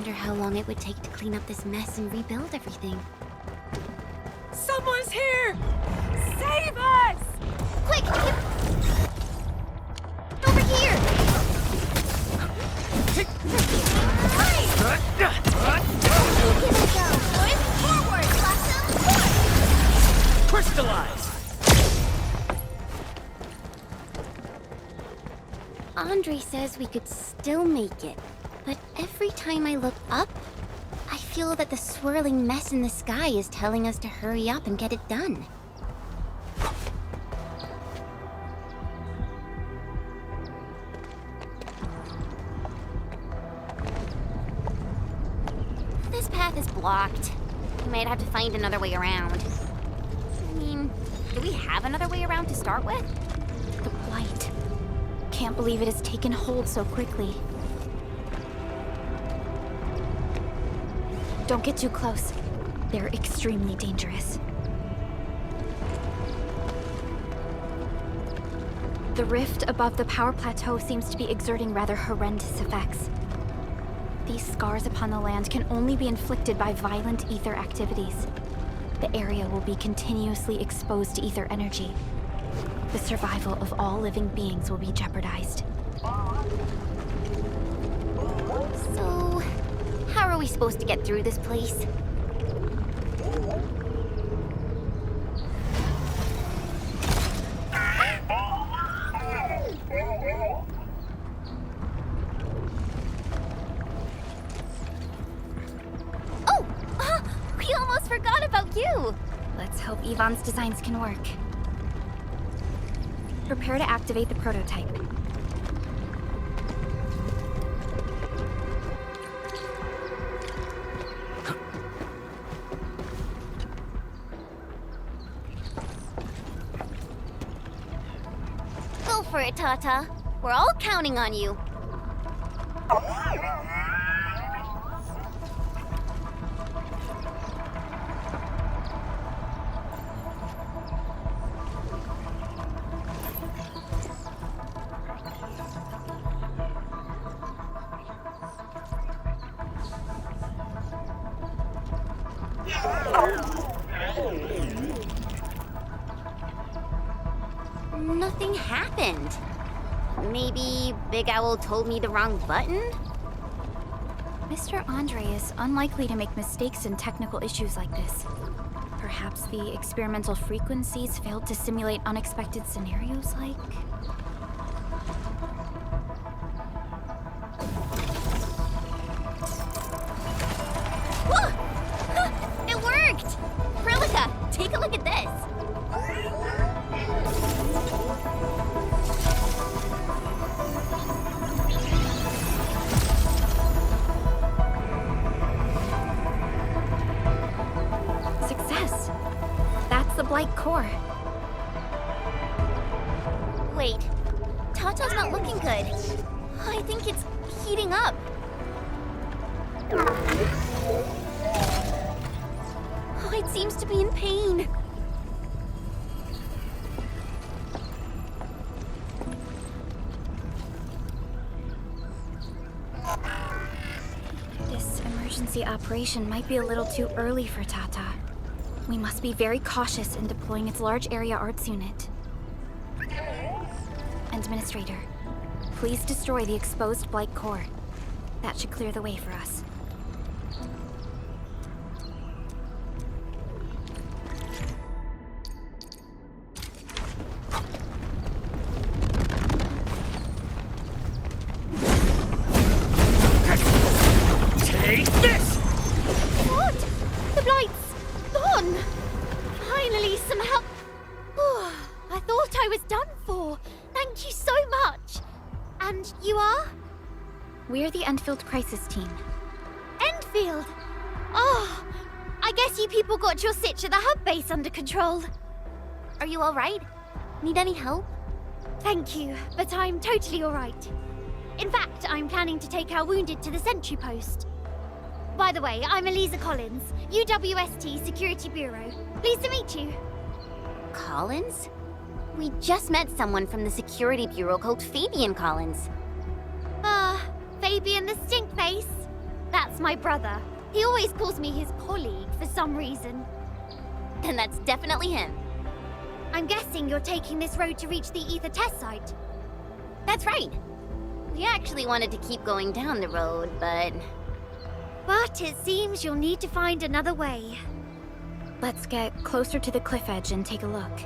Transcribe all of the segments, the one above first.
wonder how long it would take to clean up this mess and rebuild everything. Someone's here! Save us! Quick! Over here! Give it a go! Boys, forward! Blossom, forward! Crystallize! Andre says we could still make it, but every time I look up, I feel that the swirling mess in the sky is telling us to hurry up and get it done. This path is blocked. We might have to find another way around. I mean, do we have another way around to start with? The blight. Can't believe it has taken hold so quickly. Don't get too close. They're extremely dangerous. The rift above the power plateau seems to be exerting rather horrendous effects. These scars upon the land can only be inflicted by violent ether activities. The area will be continuously exposed to ether energy. The survival of all living beings will be jeopardized. So, how are we supposed to get through this place? Oh! We almost forgot about you! Let's hope Yvonne's designs can work. Prepare to activate the prototype. Go for it, Tata. We're all counting on you. Nothing happened. Maybe Big Owl told me the wrong button? Mr. Andre is unlikely to make mistakes in technical issues like this. Perhaps the experimental frequencies failed to simulate unexpected scenarios like... Whoa! It worked! Prilica, take a look at this. Success! That's the Blight core. Wait, Tata's not looking good. I think it's heating up. Oh, it seems to be in pain. This emergency operation might be a little too early for Tata. We must be very cautious in deploying its large area arts unit. Administrator, please destroy the exposed Blight core. That should clear the way for us. Take this! What? The Blight's gone! Finally, some help. Oh, I thought I was done for. Thank you so much. And you are? We're the ENDFIELD crisis team. ENDFIELD! Oh, I guess you people got your sitch at the hub base under control. Are you alright? Need any help? Thank you, but I'm totally alright. In fact, I'm planning to take our wounded to the sentry post. By the way, I'm Eliza Collins, UWST Security Bureau. Pleased to meet you. Collins? We just met someone from the Security Bureau called Fabian Collins. Fabian the Stinkface. That's That's my brother. He always calls me his colleague for some reason. Then that's definitely him. I'm guessing you're taking this road to reach the ether test site. That's right. We actually wanted to keep going down the road, but it seems you'll need to find another way. Let's get closer to the cliff edge and take a look.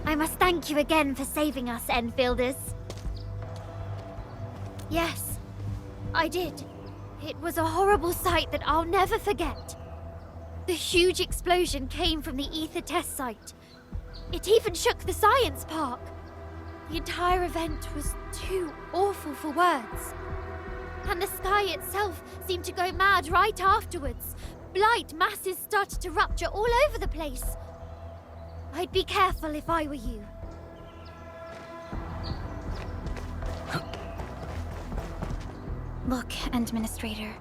I must thank you again for saving us, Enfielders. Yes, I did. It was a horrible sight that I'll never forget. The huge explosion came from the ether test site. It even shook the science park. The entire event was too awful for words. And the sky itself seemed to go mad right afterwards. Blight masses started to rupture all over the place. I'd be careful if I were you. Look, Administrator.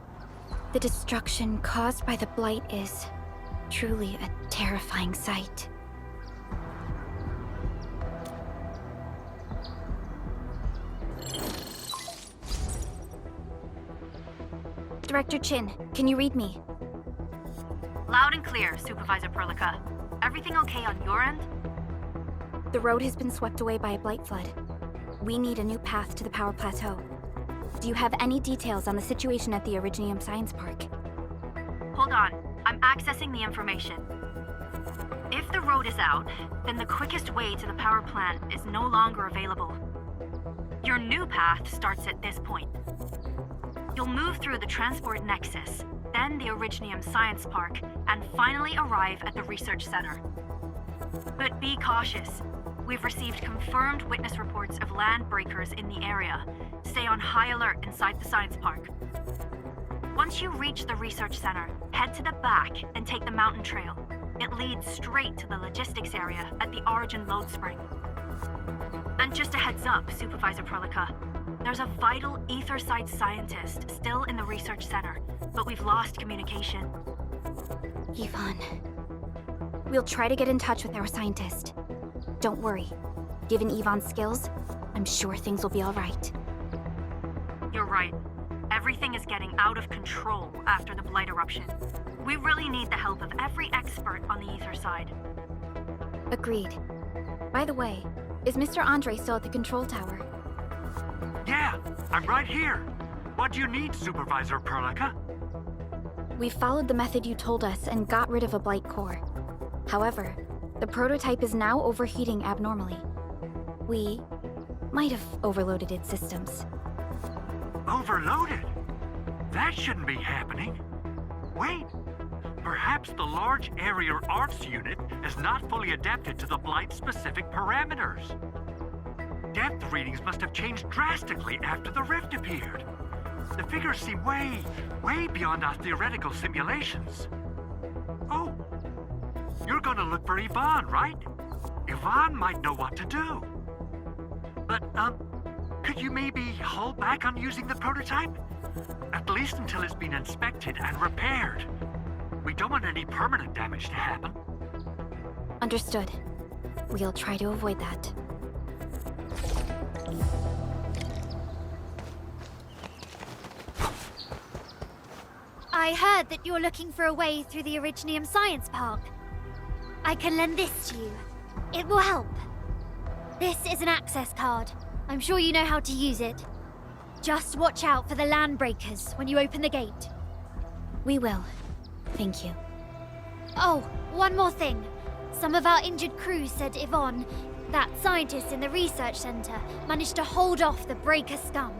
The destruction caused by the Blight is truly a terrifying sight. Director Chin, can you read me? Loud and clear, Supervisor Perlica. Everything okay on your end? The road has been swept away by a blight flood. We need a new path to the power plateau. Do you have any details on the situation at the Originium Science Park? Hold on, I'm accessing the information. If the road is out, then the quickest way to the power plant is no longer available. Your new path starts at this point. You'll move through the transport nexus, then the Originium Science Park, and finally arrive at the research center. But be cautious. We've received confirmed witness reports of land breakers in the area. Stay on high alert inside the science park. Once you reach the research center, head to the back and take the mountain trail. It leads straight to the logistics area at the Origin load spring. And just a heads up, Supervisor Perlica. There's a vital ether site scientist still in the research center, but we've lost communication. Yvonne. We'll try to get in touch with our scientist. Don't worry. Given Yvonne's skills, I'm sure things will be all right. You're right. Everything is getting out of control after the Blight eruption. We really need the help of every expert on the ether side. Agreed. By the way, is Mr. Andre still at the control tower? Yeah, I'm right here. What do you need, Supervisor Perlica? We followed the method you told us and got rid of a blight core. However, the prototype is now overheating abnormally. We might have overloaded its systems. Overloaded? That shouldn't be happening. Wait, perhaps the large area arts unit is not fully adapted to the Blight-specific parameters. Depth readings must have changed drastically after the rift appeared. The figures seem way beyond our theoretical simulations. Oh, you're gonna look for Yvonne, right? Yvonne might know what to do. But, could you maybe hold back on using the prototype? At least until it's been inspected and repaired. We don't want any permanent damage to happen. Understood. We'll try to avoid that. I heard that you're looking for a way through the Originium Science Park. I can lend this to you. It will help. This is an access card. I'm sure you know how to use it. Just watch out for the land breakers when you open the gate. We will. Thank you. Oh, one more thing. Some of our injured crew said Yvonne, that scientist in the research center, managed to hold off the breaker scum.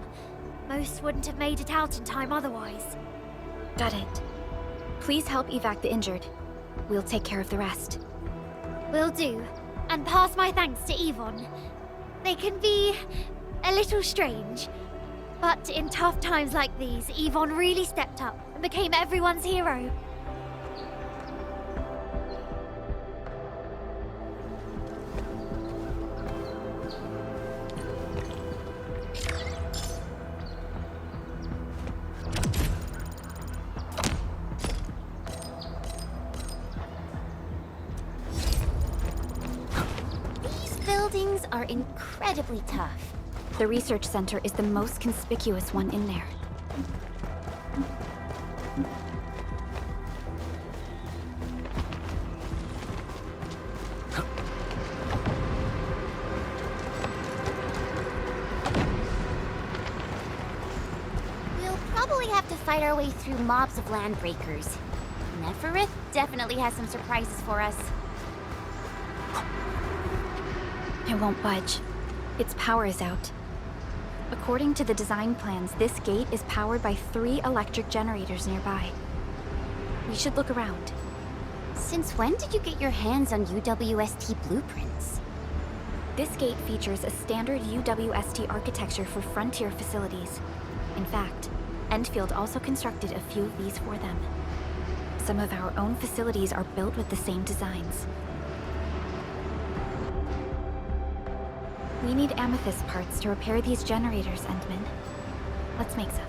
Most wouldn't have made it out in time otherwise. Got it. Please help evac the injured. We'll take care of the rest. Will do. And pass my thanks to Yvonne. They can be a little strange. But in tough times like these, Yvonne really stepped up and became everyone's hero. things are incredibly tough. The research center is the most conspicuous one in there. We'll probably have to fight our way through mobs of landbreakers. Neferith definitely has some surprises for us. It won't budge. Its power is out. According to the design plans, this gate is powered by 3 electric generators nearby. We should look around. Since when did you get your hands on UWST blueprints? This gate features a standard UWST architecture for frontier facilities. In fact, ENDFIELD also constructed a few of these for them. Some of our own facilities are built with the same designs. We need amethyst parts to repair these generators, Endman. Let's make some.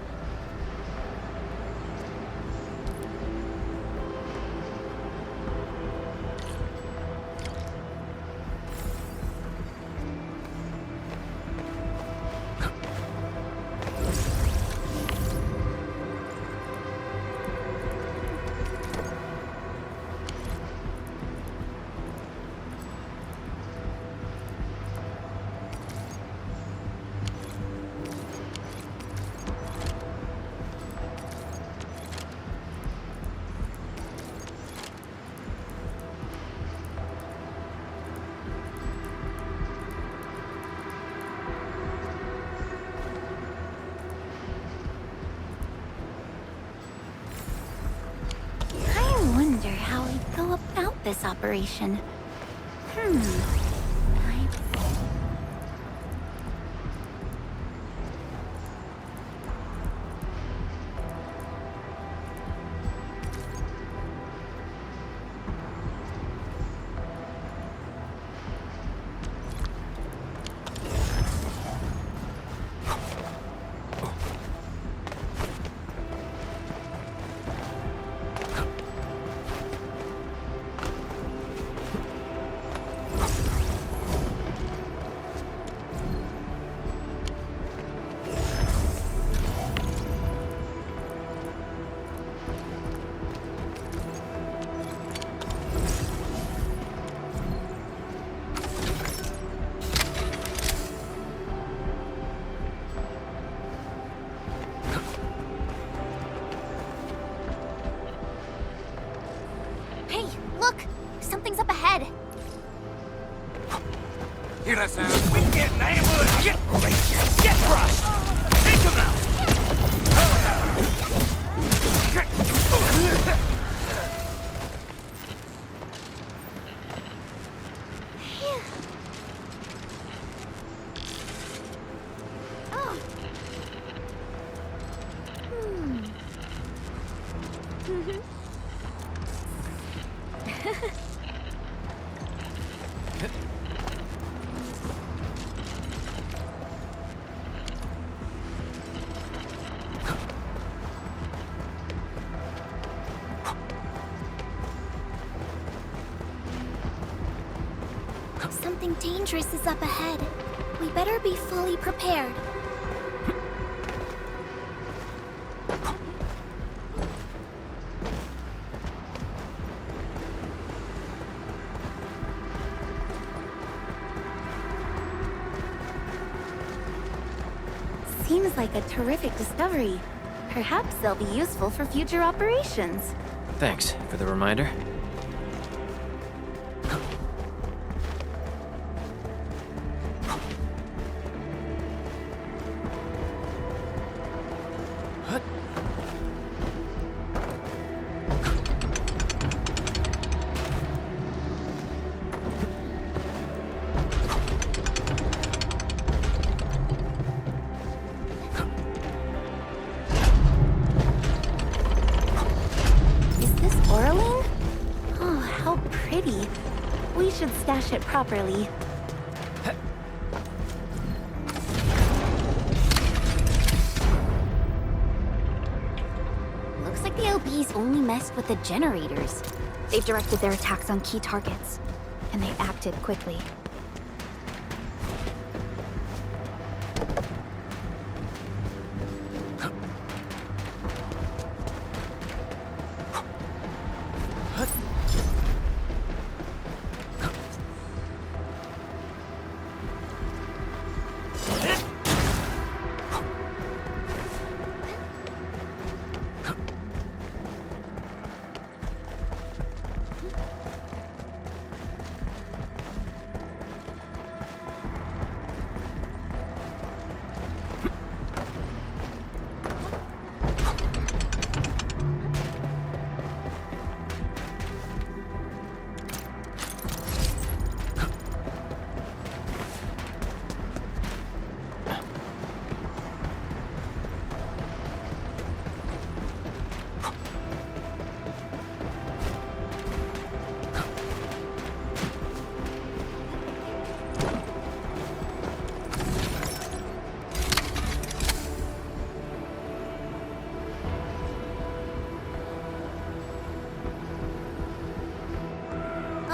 I wonder how we'd go about this operation. Hey, look! Something's up ahead! Hear that sound? We get an ambush! Get crushed! Take him out! Something dangerous is up ahead. We better be fully prepared. Seems like a terrific discovery. Perhaps they'll be useful for future operations. Thanks for the reminder. We should stash it properly. Looks like the LBs only messed with the generators. They've directed their attacks on key targets, and they acted quickly.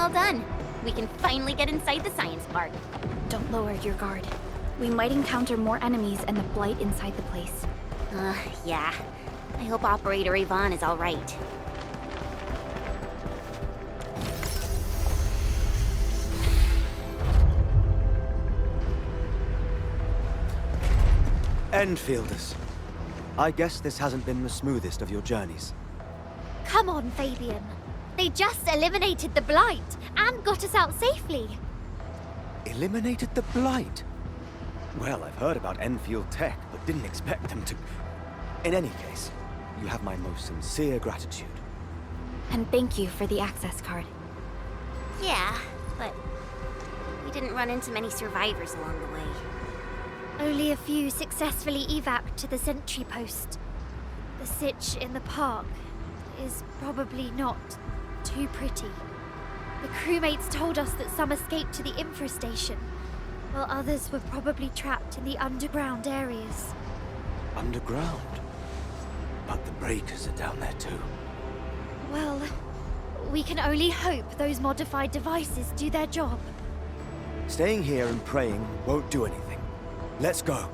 all done. We can finally get inside the science park. Don't lower your guard. We might encounter more enemies and the blight inside the place. Yeah. I hope Operator Yvonne is all right. Endfielders. I guess this hasn't been the smoothest of your journeys. Come on, Fabian. They just eliminated the blight and got us out safely. Eliminated the blight? Well, I've heard about Enfield tech, but didn't expect them to... In any case, you have my most sincere gratitude. And thank you for the access card. Yeah, but we didn't run into many survivors along the way. Only a few successfully evac'd to the sentry post. The sitch in the park is probably not too pretty. The crewmates told us that some escaped to the infrastation, while others were probably trapped in the underground areas. Underground? But the breakers are down there too. Well, we can only hope those modified devices do their job. Staying here and praying won't do anything. Let's go.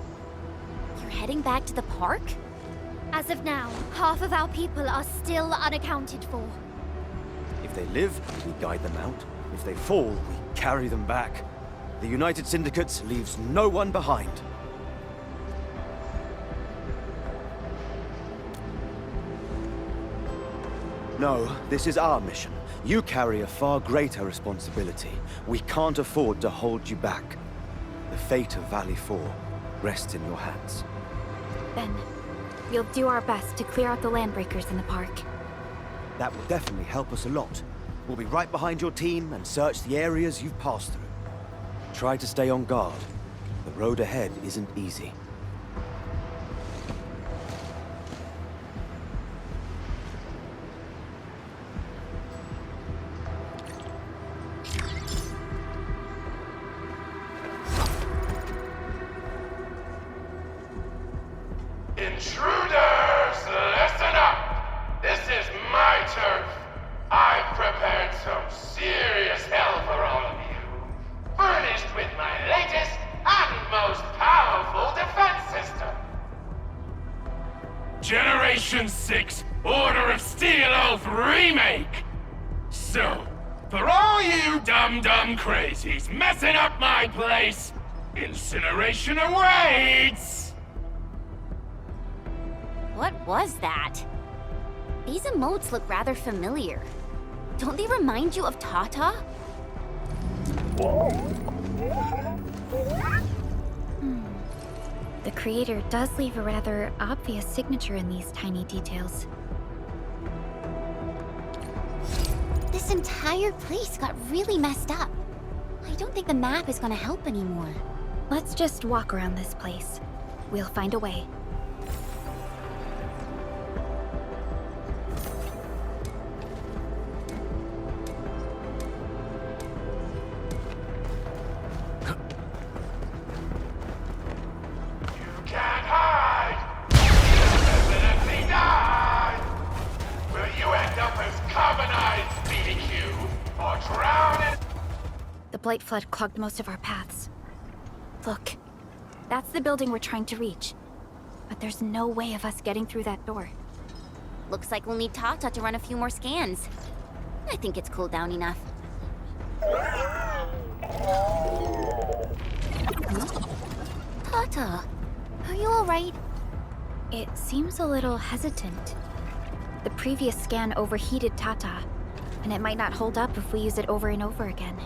You're heading back to the park? As of now, half of our people are still unaccounted for. If they live, we guide them out. If they fall, we carry them back. The United Syndicate leaves no one behind. No, this is our mission. You carry a far greater responsibility. We can't afford to hold you back. The fate of Valley 4 rests in your hands. Then, we'll do our best to clear out the landbreakers in the park. That will definitely help us a lot. We'll be right behind your team and search the areas you've passed through. Try to stay on guard. The road ahead isn't easy. Intruders, listen up! This is my turf. I've prepared some serious hell for all of you. Furnished with my latest and most powerful defense system. Generation 6 Order of Steel Oath Remake! So, for all you dumb crazies messing up my place, incineration awaits! What was that? These emotes look rather familiar. Don't they remind you of Tata? The creator does leave a rather obvious signature in these tiny details. This entire place got really messed up. I don't think the map is gonna help anymore. Let's just walk around this place. We'll find a way. Blight flood clogged most of our paths. Look, that's the building we're trying to reach. But there's no way of us getting through that door. Looks like we'll need Tata to run a few more scans. I think it's cooled down enough. Tata, are you alright? It seems a little hesitant. The previous scan overheated Tata, and it might not hold up if we use it over and over again.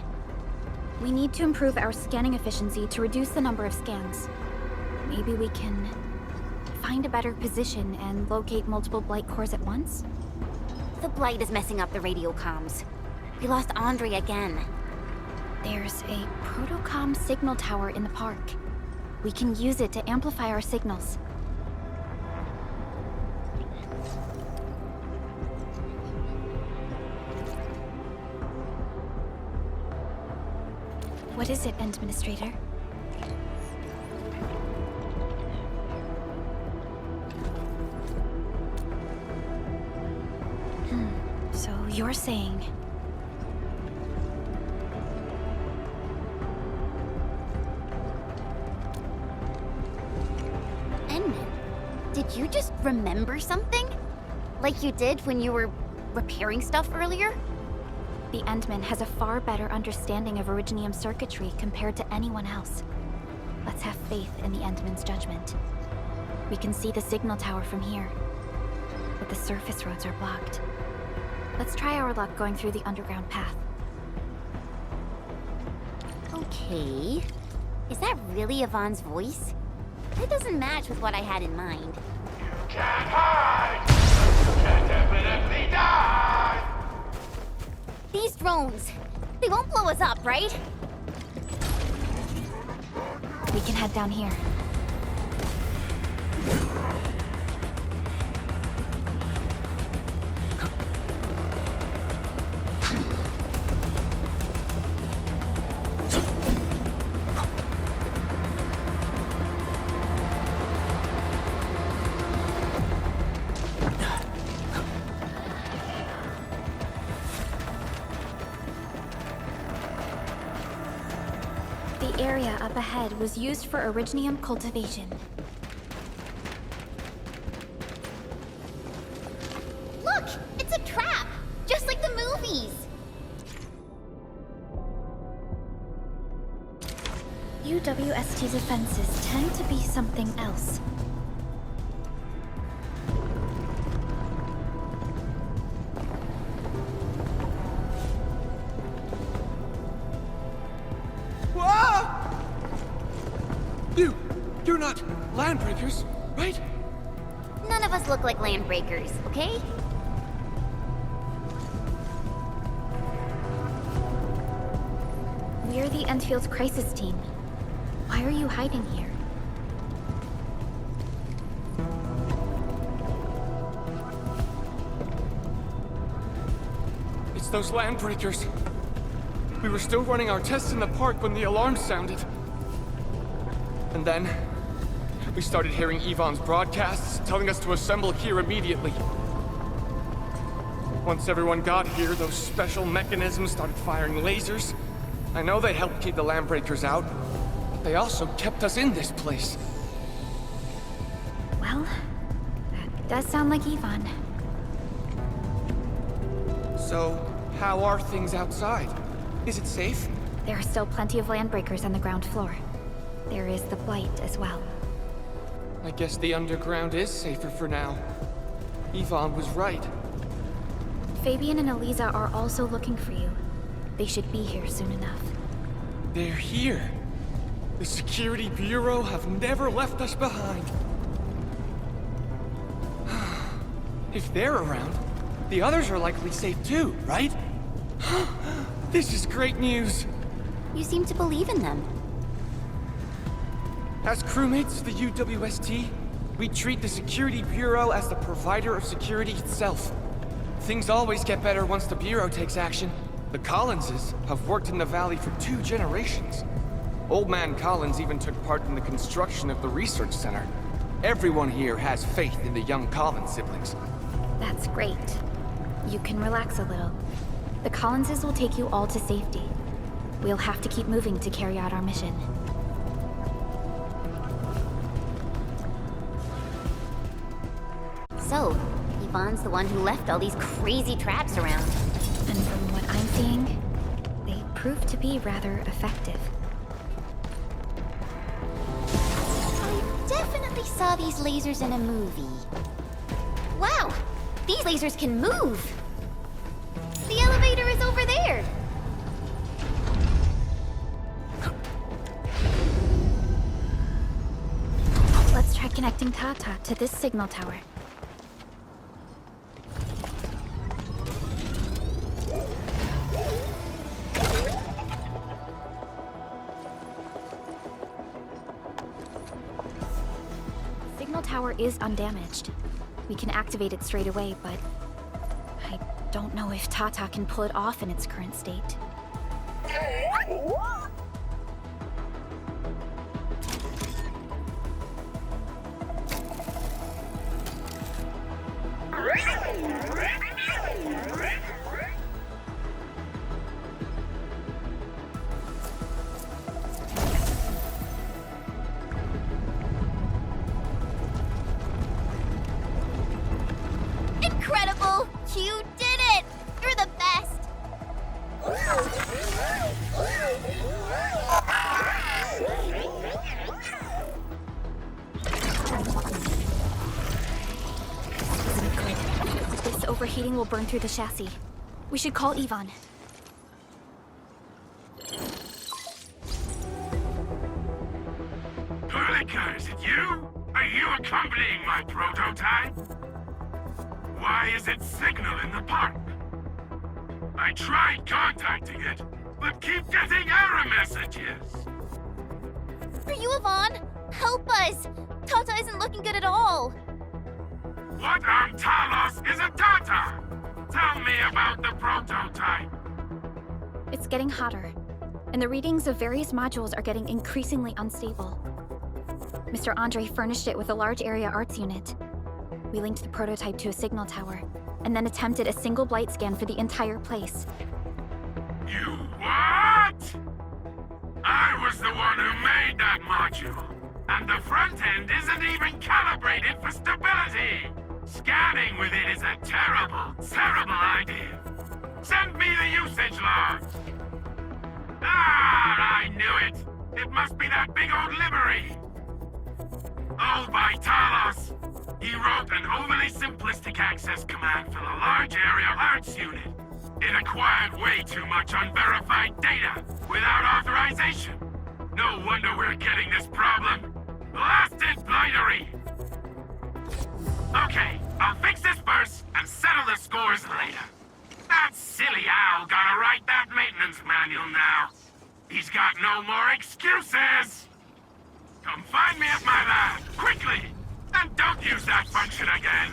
We need to improve our scanning efficiency to reduce the number of scans. Maybe we can find a better position and locate multiple Blight cores at once? The Blight is messing up the radio comms. We lost Andre again. There's a protocom signal tower in the park. We can use it to amplify our signals. What is it, Administrator? So you're saying... Did you just remember something? Like you did when you were repairing stuff earlier? The Endman has a far better understanding of Originium circuitry compared to anyone else. Let's have faith in the Endman's judgment. We can see the signal tower from here, but the surface roads are blocked. Let's try our luck going through the underground path. Okay. Is that really Yvonne's voice? It doesn't match with what I had in mind. You can't hide! You can definitely die! These drones, they won't blow us up, right? We can head down here. The area up ahead was used for Originium cultivation. Look! It's a trap! Just like the movies! UWST's offenses tend to be something else. You're not landbreakers, right? None of us look like landbreakers, okay? We're the Endfield's crisis team. Why are you hiding here? It's those landbreakers. We were still running our tests in the park when the alarm sounded. And then, we started hearing Yvonne's broadcasts telling us to assemble here immediately. Once everyone got here, those special mechanisms started firing lasers. I know they helped keep the landbreakers out, but they also kept us in this place. Well, that does sound like Yvonne. So, how are things outside? Is it safe? There are still plenty of landbreakers on the ground floor. There is the Blight as well. I guess the underground is safer for now. Yvonne was right. Fabian and Eliza are also looking for you. They should be here soon enough. They're here. The Security Bureau have never left us behind. If they're around, the others are likely safe too, right? This is great news. You seem to believe in them. As crewmates of the UWST, we treat the Security Bureau as the provider of security itself. Things always get better once the Bureau takes action. The Collinses have worked in the Valley for 2 generations. Old Man Collins even took part in the construction of the research center. Everyone here has faith in the young Collins siblings. That's great. You can relax a little. The Collinses will take you all to safety. We'll have to keep moving to carry out our mission. So, Yvonne's the one who left all these crazy traps around. And from what I'm seeing, they prove to be rather effective. I definitely saw these lasers in a movie. Wow! These lasers can move! The elevator is over there! Let's try connecting Tata to this signal tower. Signal tower is undamaged. We can activate it straight away, but I don't know if Tata can pull it off in its current state. incredible! You did it! You're the best! This overheating will burn through the chassis. We should call Yvonne. Pulika, is it you? Are you accompanying my prototype? Why is it signal in the park? I tried contacting it, but keep getting error messages. Are you Yvonne? Help us! Tata isn't looking good at all. What on Talos is a Tata? Tell me about the prototype. It's getting hotter, and the readings of various modules are getting increasingly unstable. Mr. Andre furnished it with a large area arts unit. We linked the prototype to a signal tower, and then attempted a single blight scan for the entire place. You what? I was the one who made that module, and the front end isn't even calibrated for stability. Scanning with it is a terrible, terrible idea. Send me the usage log. Ah, I knew it. It must be that big old livery. Old by Talos. He wrote an overly simplistic access command for the large area arts unit. It acquired way too much unverified data without authorization. No wonder we're getting this problem. Blasted blightery! Okay, I'll fix this first and settle the scores later. That silly owl gotta write that maintenance manual now. He's got no more excuses! Come find me at my lab, quickly! And don't use that function again!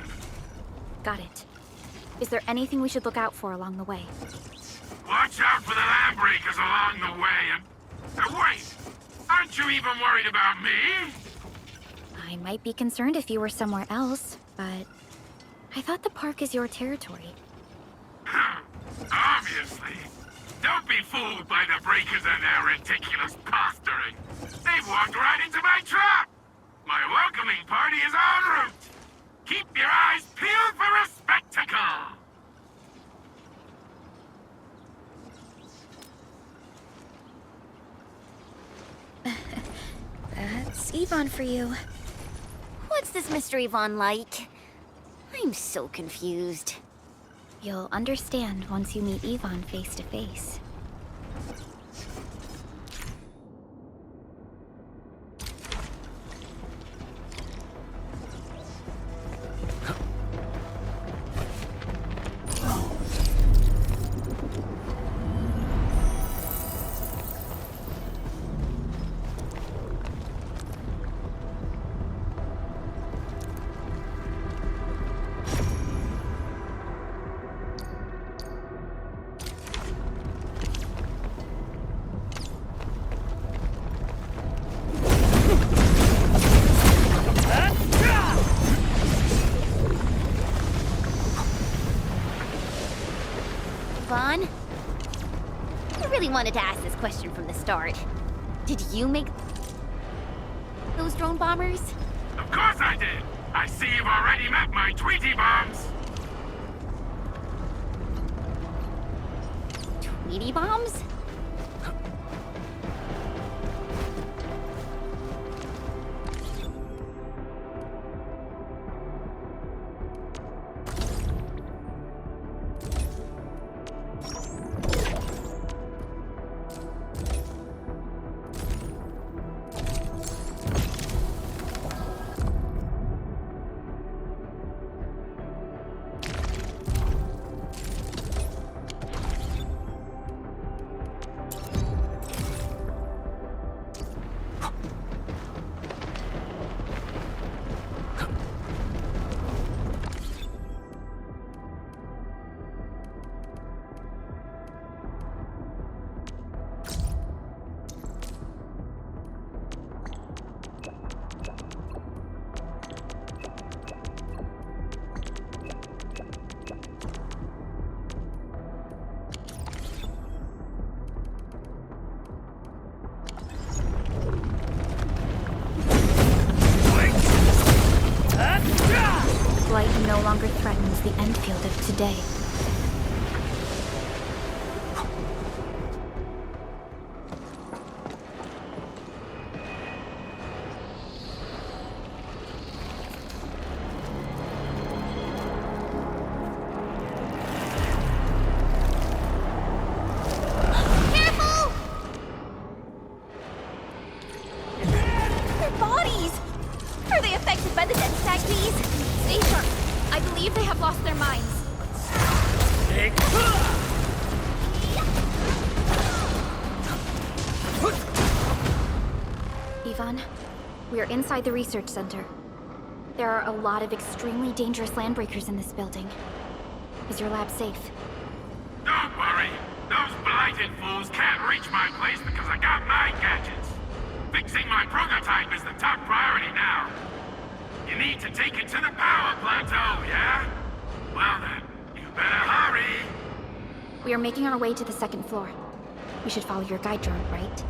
Got it. Is there anything we should look out for along the way? Watch out for the land breakers along the way and... wait! Aren't you even worried about me? I might be concerned if you were somewhere else, but I thought the park is your territory. Obviously. Don't be fooled by the breakers and their ridiculous posturing. They've walked right into my trap! My welcoming party is en route! Keep your eyes peeled for a spectacle! That's Yvonne for you. What's this Mr. Yvonne like? I'm so confused. You'll understand once you meet Yvonne face to face. Yvonne? I really wanted to ask this question from the start. Did you make those drone bombers? Of course I did! I see you've already met my Tweety bombs! Tweety bombs? blight no longer threatens the Enfield of today. Yvonne, we're inside the research center. There are a lot of extremely dangerous landbreakers in this building. Is your lab safe? Don't worry. Those blighted fools can't reach my place because I got my gadgets. Fixing my prototype is the top priority now. You need to take it to the power plateau, yeah? Well then, you better hurry. We are making our way to the second floor. We should follow your guide drone, right?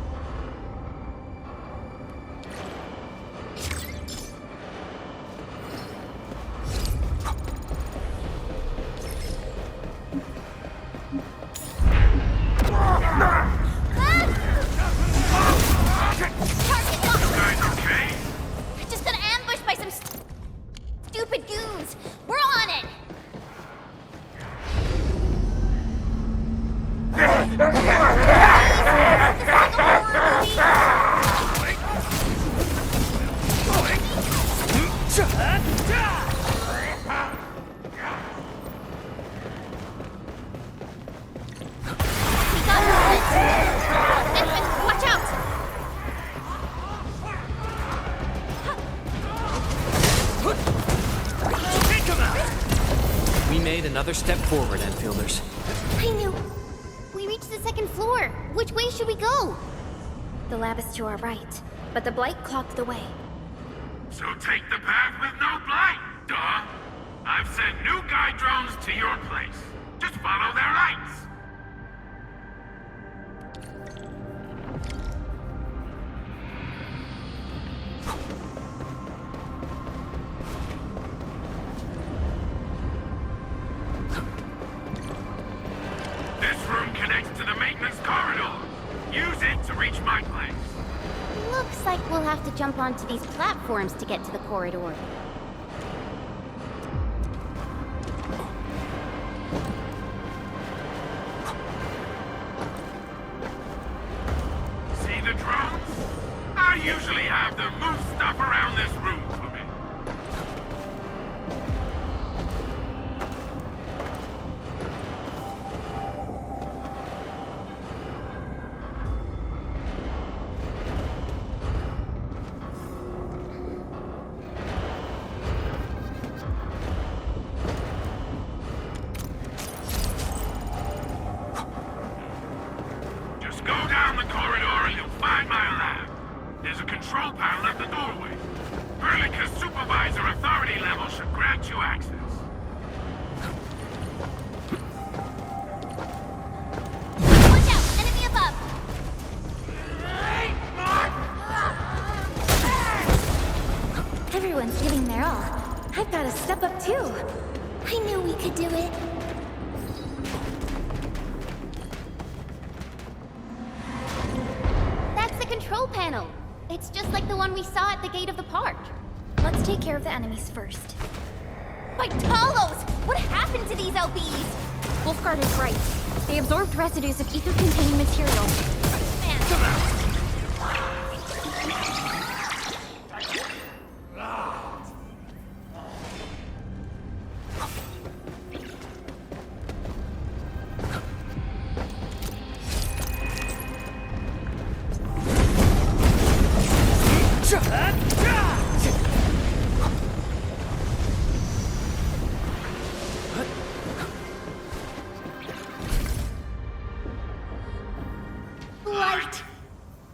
Another step forward, Enfielders. I knew. We reached the second floor. Which way should we go? The lab is to our right, but the blight clogged the way. So take the path with no blight, duh. I've sent new guide drones to your place. Just follow their lights. We'll have to jump onto these platforms to get to the corridor. See the drones? I usually have them move stuff around this room for me. Everyone's giving their all. I've got to step up too. I knew we could do it. That's the control panel. It's just like the one we saw at the gate of the park. Let's take care of the enemies first. By Talos! What happened to these LBs? Wolfguard is right. They absorbed residues of ether-containing material. Man.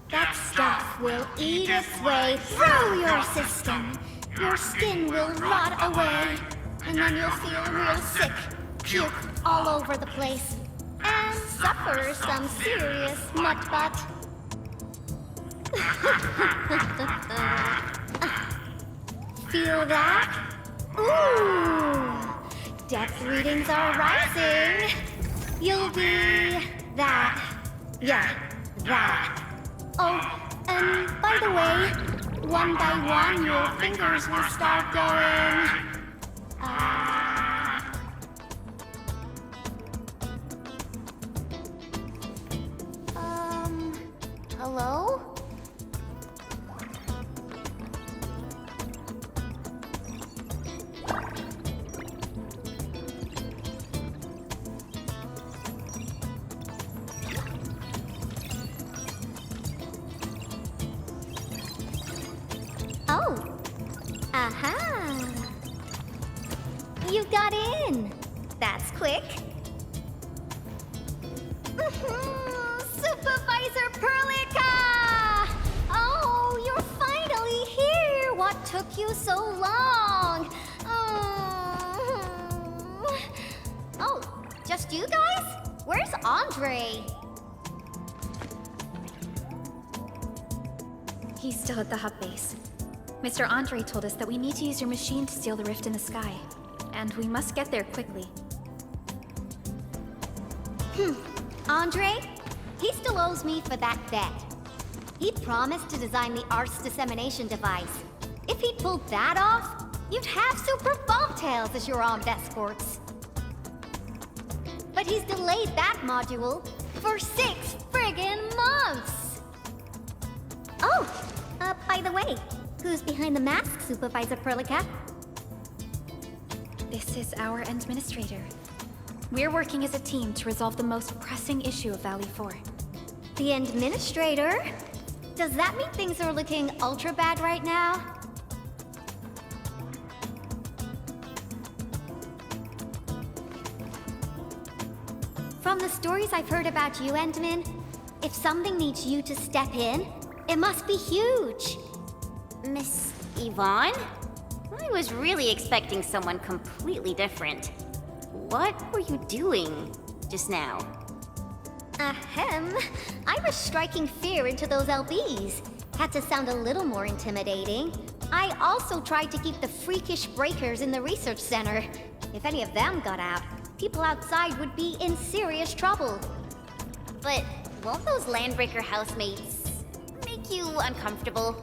That stuff will eat its way through your system. Your skin will rot away. And then you'll feel real sick. Puke all over the place. And suffer some serious mutt-butt. Feel that? Ooh! Depth readings are rising. You'll be that. Yeah, that. Oh, and by the way, one by one your fingers will start going. Hello? Oh. Aha. You got in. That's quick. Supervisor Perlica! Oh, you're finally here. What took you so long? Oh, just you guys? Where's Andre? He's still at the hub base. Mr. Andre told us that we need to use your machine to seal the rift in the sky. And we must get there quickly. Andre? He still owes me for that bet. He promised to design the Art's dissemination device. If he'd pulled that off, you'd have Super Bobtails as your armed escorts. But he's delayed that module for 6 friggin' months! Oh, by the way, who's behind the mask, Supervisor Perlica? This is our administrator. We're working as a team to resolve the most pressing issue of Valley 4. The administrator? Does that mean things are looking ultra bad right now? From the stories I've heard about you, Endman, if something needs you to step in, it must be huge. Miss Yvonne? I was really expecting someone completely different. What were you doing just now? Ahem. I was striking fear into those LBs. Had to sound a little more intimidating. I also tried to keep the freakish breakers in the research center. If any of them got out, people outside would be in serious trouble. But won't those Landbreaker housemates make you uncomfortable?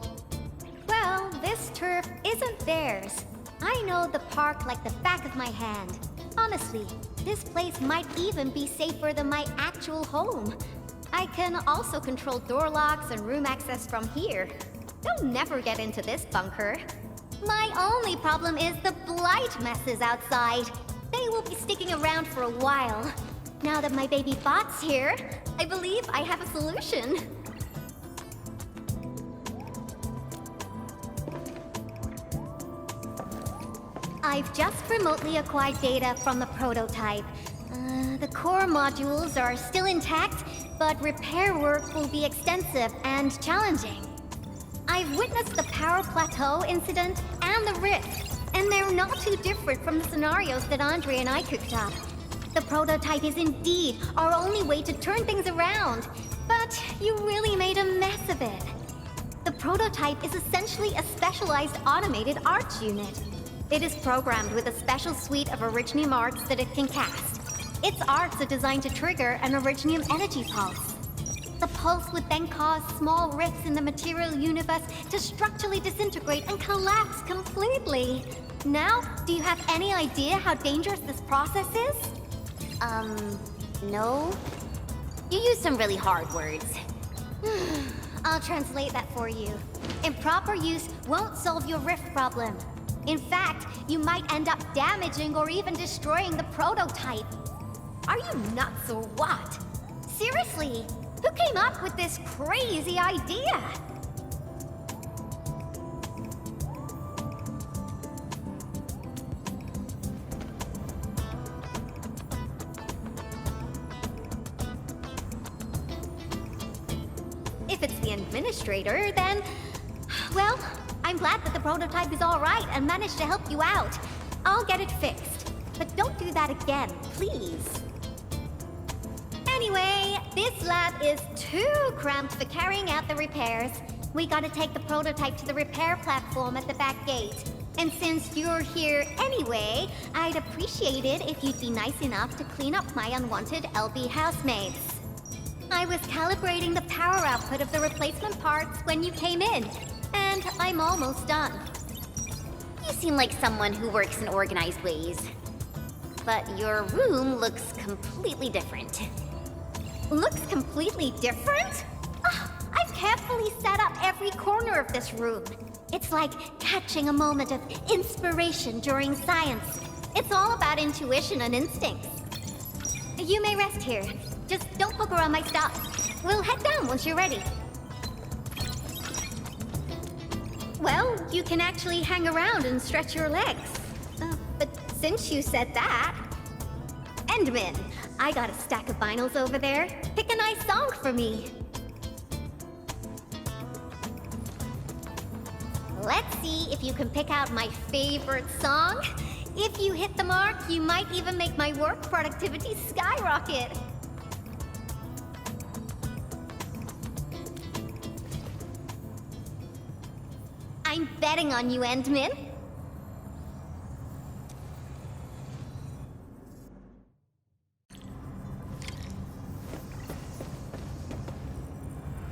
Well, this turf isn't theirs. I know the park like the back of my hand. Honestly, this place might even be safer than my actual home. I can also control door locks and room access from here. They'll never get into this bunker. My only problem is the blight messes outside. They will be sticking around for a while. Now that my baby bot's here, I believe I have a solution. I've just remotely acquired data from the prototype. The core modules are still intact, but repair work will be extensive and challenging. I've witnessed the power plateau incident and the rift, and they're not too different from the scenarios that Andre and I cooked up. The prototype is indeed our only way to turn things around, but you really made a mess of it. The prototype is essentially a specialized automated arts unit. It is programmed with a special suite of Originium arts that it can cast. Its arts are designed to trigger an Originium energy pulse. The pulse would then cause small rifts in the material universe to structurally disintegrate and collapse completely. Now, do you have any idea how dangerous this process is? No. You used some really hard words. I'll translate that for you. Improper use won't solve your rift problem. In fact, you might end up damaging or even destroying the prototype. Are you nuts or what? Seriously, who came up with this crazy idea? If it's the administrator, then... well, I'm glad that the prototype is all right and managed to help you out. I'll get it fixed. But don't do that again, please. Anyway, this lab is too cramped for carrying out the repairs. We gotta take the prototype to the repair platform at the back gate. And since you're here anyway, I'd appreciate it if you'd be nice enough to clean up my unwanted LB housemates. I was calibrating the power output of the replacement parts when you came in, and I'm almost done. You seem like someone who works in organized ways. But your room looks completely different. Looks completely different? Oh, I've carefully set up every corner of this room. It's like catching a moment of inspiration during science. It's all about intuition and instincts. You may rest here. Just don't look around my stuff. We'll head down once you're ready. Well, you can actually hang around and stretch your legs. But since you said that... Endman, I got a stack of vinyls over there. Pick a nice song for me. Let's see if you can pick out my favorite song. If you hit the mark, you might even make my work productivity skyrocket. I'm betting on you, Endman.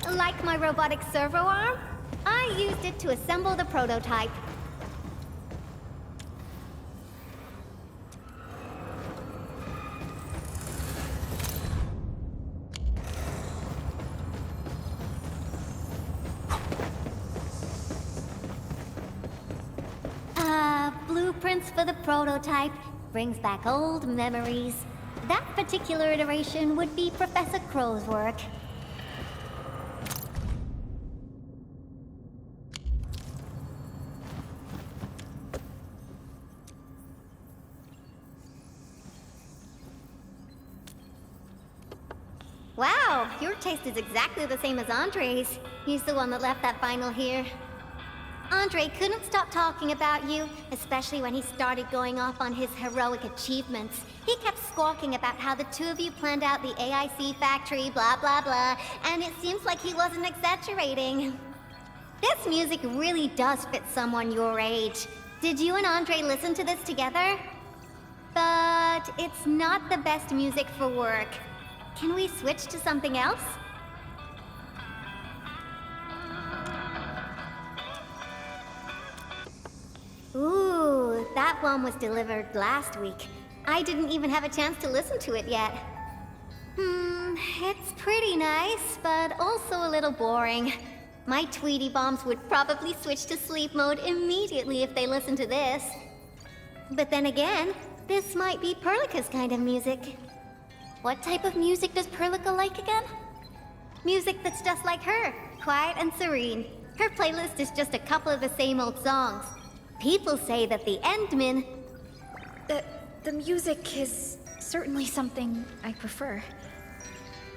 Like my robotic servo arm? I used it to assemble the prototype. Blueprints for the prototype. Brings back old memories. That particular iteration would be Professor Crow's work. Wow, your taste is exactly the same as Andre's. He's the one that left that vinyl here. Andre couldn't stop talking about you, especially when he started going off on his heroic achievements. He kept squawking about how the two of you planned out the AIC factory, blah blah blah, and it seems like he wasn't exaggerating. This music really does fit someone your age. Did you and Andre listen to this together? But it's not the best music for work. Can we switch to something else? Ooh, that one was delivered last week. I didn't even have a chance to listen to it yet. It's pretty nice, but also a little boring. My Tweety Bombs would probably switch to sleep mode immediately if they listened to this. But then again, this might be Perlica's kind of music. What type of music does Perlica like again? Music that's just like her, quiet and serene. Her playlist is just a couple of the same old songs. People say that the Endman... The music is certainly something I prefer.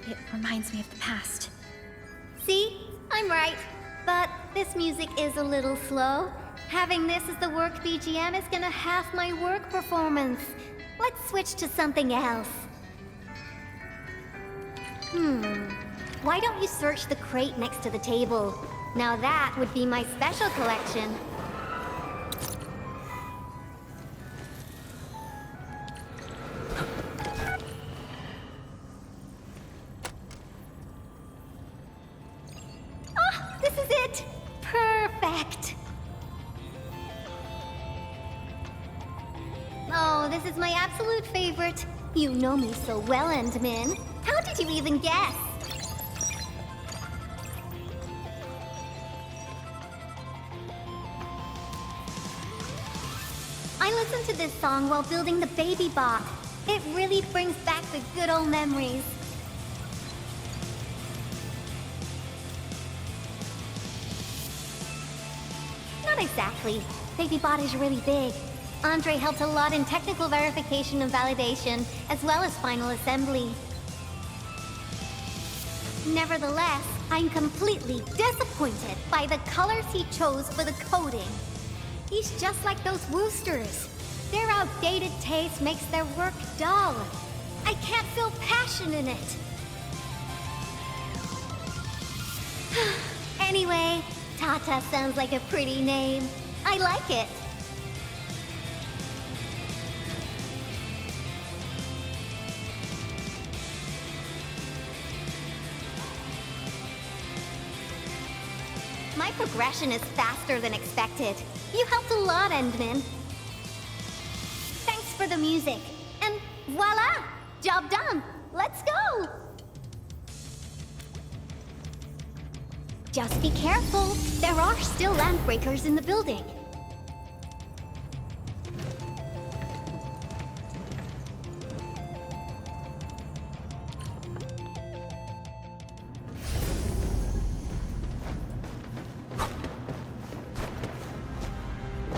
It reminds me of the past. See? I'm right. But this music is a little slow. Having this as the work BGM is gonna half my work performance. Let's switch to something else. Why don't you search the crate next to the table? Now that would be my special collection. Ah, this is it! Perfect! Oh, this is my absolute favorite. You know me so well, Endman. How did you even guess? I listened to this song while building the baby bot. It really brings back the good old memories. Not exactly. Baby bot is really big. Andre helped a lot in technical verification and validation, as well as final assembly. Nevertheless, I'm completely disappointed by the colors he chose for the coding. He's just like those Woosters. Their outdated taste makes their work dull. I can't feel passion in it. Anyway, Tata sounds like a pretty name. I like it. My progression is faster than expected. You helped a lot, Endman. Thanks for the music. And voila! Job done! Let's go! Just be careful. There are still landbreakers in the building.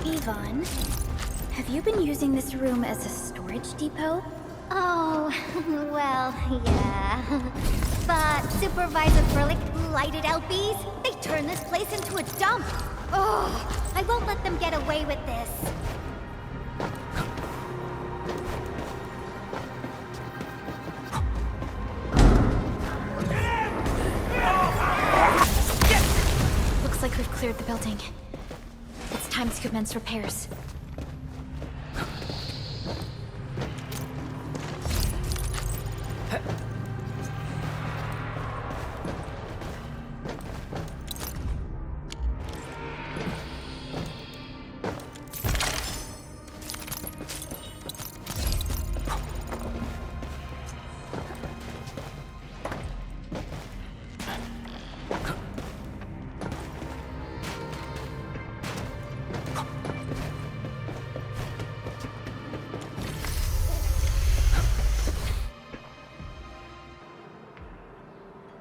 Yvonne, have you been using this room as a storage depot? Oh, well, yeah. But Supervisor Furlick lighted out bees. They turned this place into a dump. Oh, I won't let them get away with this. Looks like we've cleared the building. It's time to commence repairs.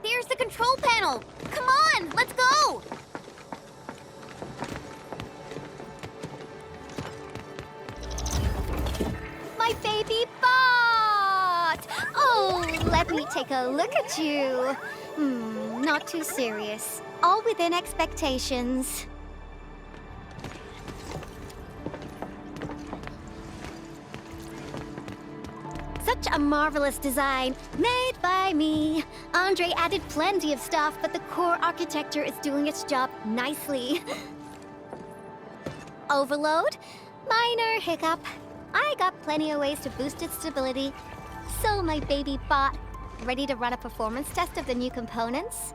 There's the control panel! Come on, let's go! My baby bot! Oh, let me take a look at you. Not too serious. All within expectations. Such a marvelous design, made by me. Andre added plenty of stuff, but the core architecture is doing its job nicely. Overload? Minor hiccup. I got plenty of ways to boost its stability. So my baby bot, ready to run a performance test of the new components?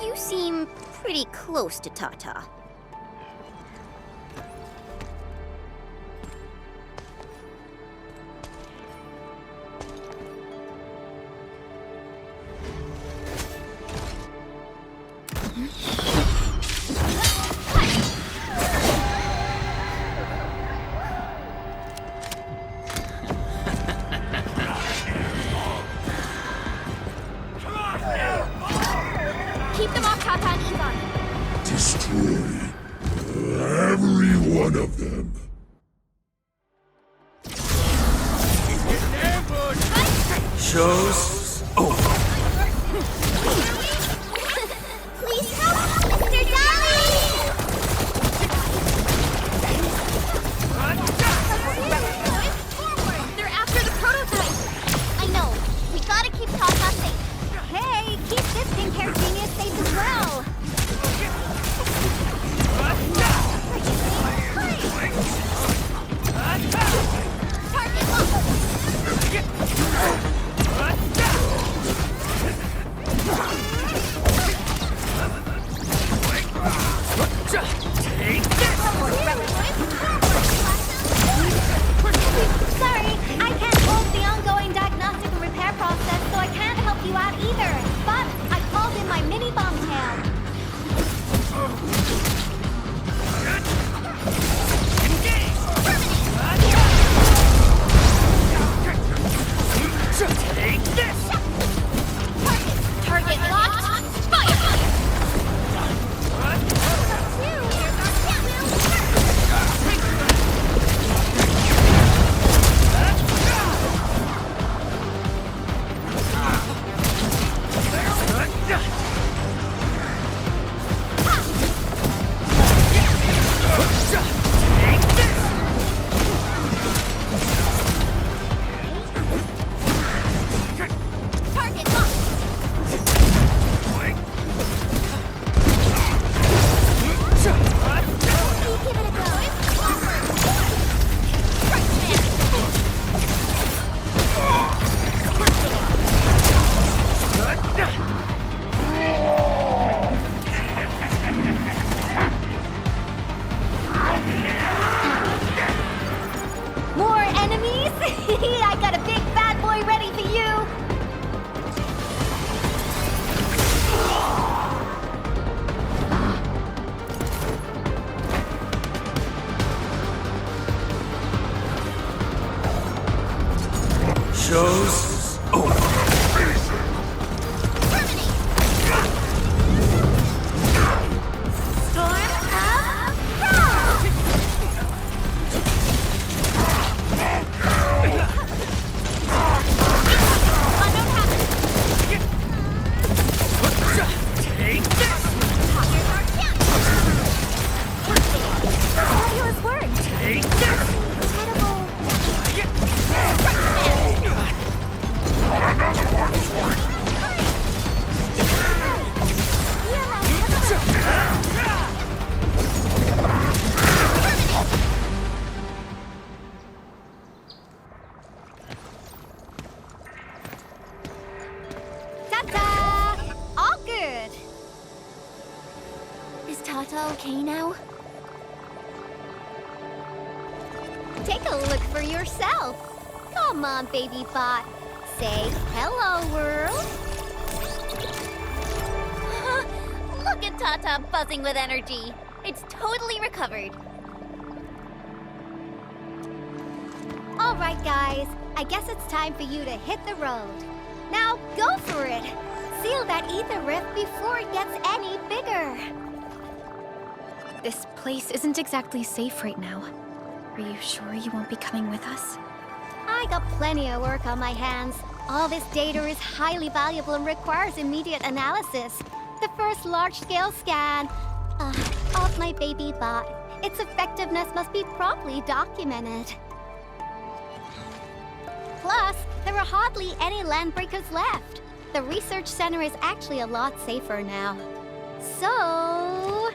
You seem pretty close to Tata. Keep them off Tata and Yvonne. Destroy every one of them. Show's over. Please help, Mr. Dolly! They're after the prototype! I know. We gotta keep Tata safe. Hey, keep this skincare genius safe as well. Target locked! Sorry, I can't hold the ongoing diagnostic and repair process, so I can't help you out either. But I called in my mini bomb tail. Take this! Target locked! Fire! Target locked! Give it a go. Right hand. Tata okay now? Take a look for yourself. Come on, baby bot. Say hello, world. Look at Tata buzzing with energy. It's totally recovered. All right, guys. I guess it's time for you to hit the road. Now, go for it. Seal that ether rift before it gets any bigger. This place isn't exactly safe right now. Are you sure you won't be coming with us? I got plenty of work on my hands. All this data is highly valuable and requires immediate analysis. The first large-scale scan of my baby bot. Its effectiveness must be promptly documented. Plus, there are hardly any landbreakers left. The research center is actually a lot safer now. So,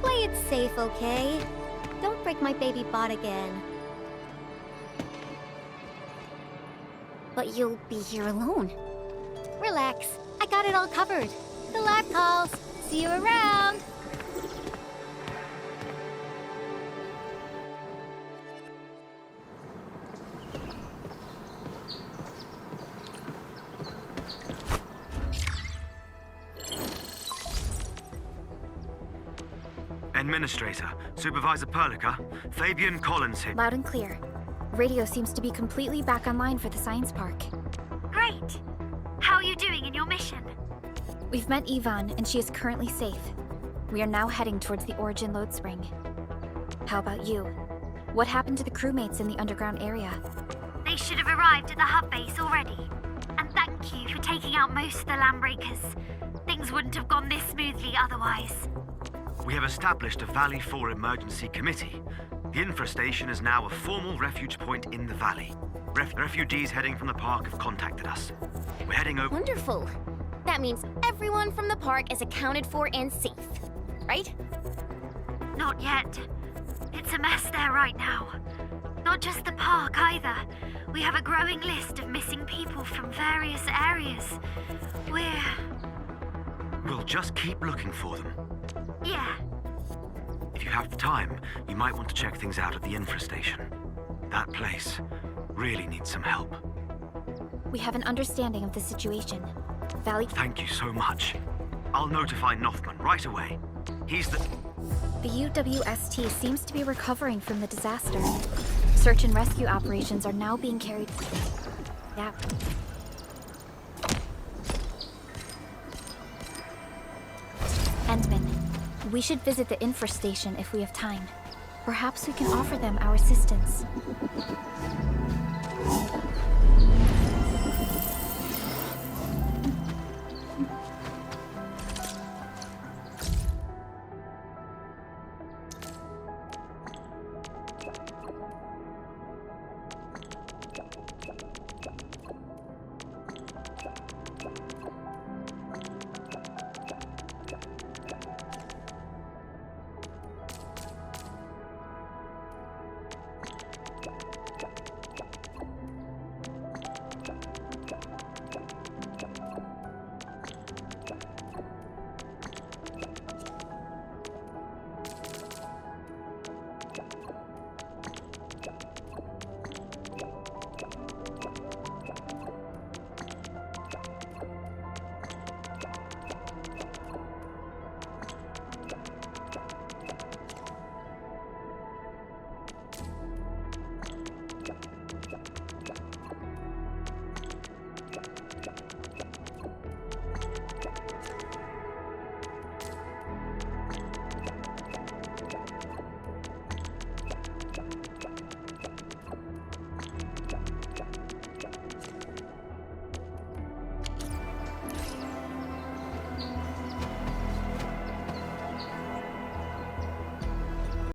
play it safe, okay? Don't break my baby bot again. But you'll be here alone. Relax, I got it all covered. The lab calls. See you around. Administrator, Supervisor Perlica, Fabian Collins here. Loud and clear. Radio seems to be completely back online for the science park. Great! How are you doing in your mission? We've met Yvonne, and she is currently safe. We are now heading towards the Origin load spring. How about you? What happened to the crewmates in the underground area? They should have arrived at the hub base already. And thank you for taking out most of the landbreakers. Things wouldn't have gone this smoothly otherwise. We have established a Valley 4 emergency committee. The infrastation is now a formal refuge point in the valley. Refugees heading from the park have contacted us. We're heading over... Wonderful. That means everyone from the park is accounted for and safe, right? Not yet. It's a mess there right now. Not just the park either. We have a growing list of missing people from various areas. We'll just keep looking for them. Yeah. If you have the time, you might want to check things out at the infrastation. That place really needs some help. We have an understanding of the situation. Valley... Thank you so much. I'll notify Nothman right away. He's the... The UWST seems to be recovering from the disaster. Search and rescue operations are now being carried out. Endman, we should visit the infrastation if we have time. Perhaps we can offer them our assistance.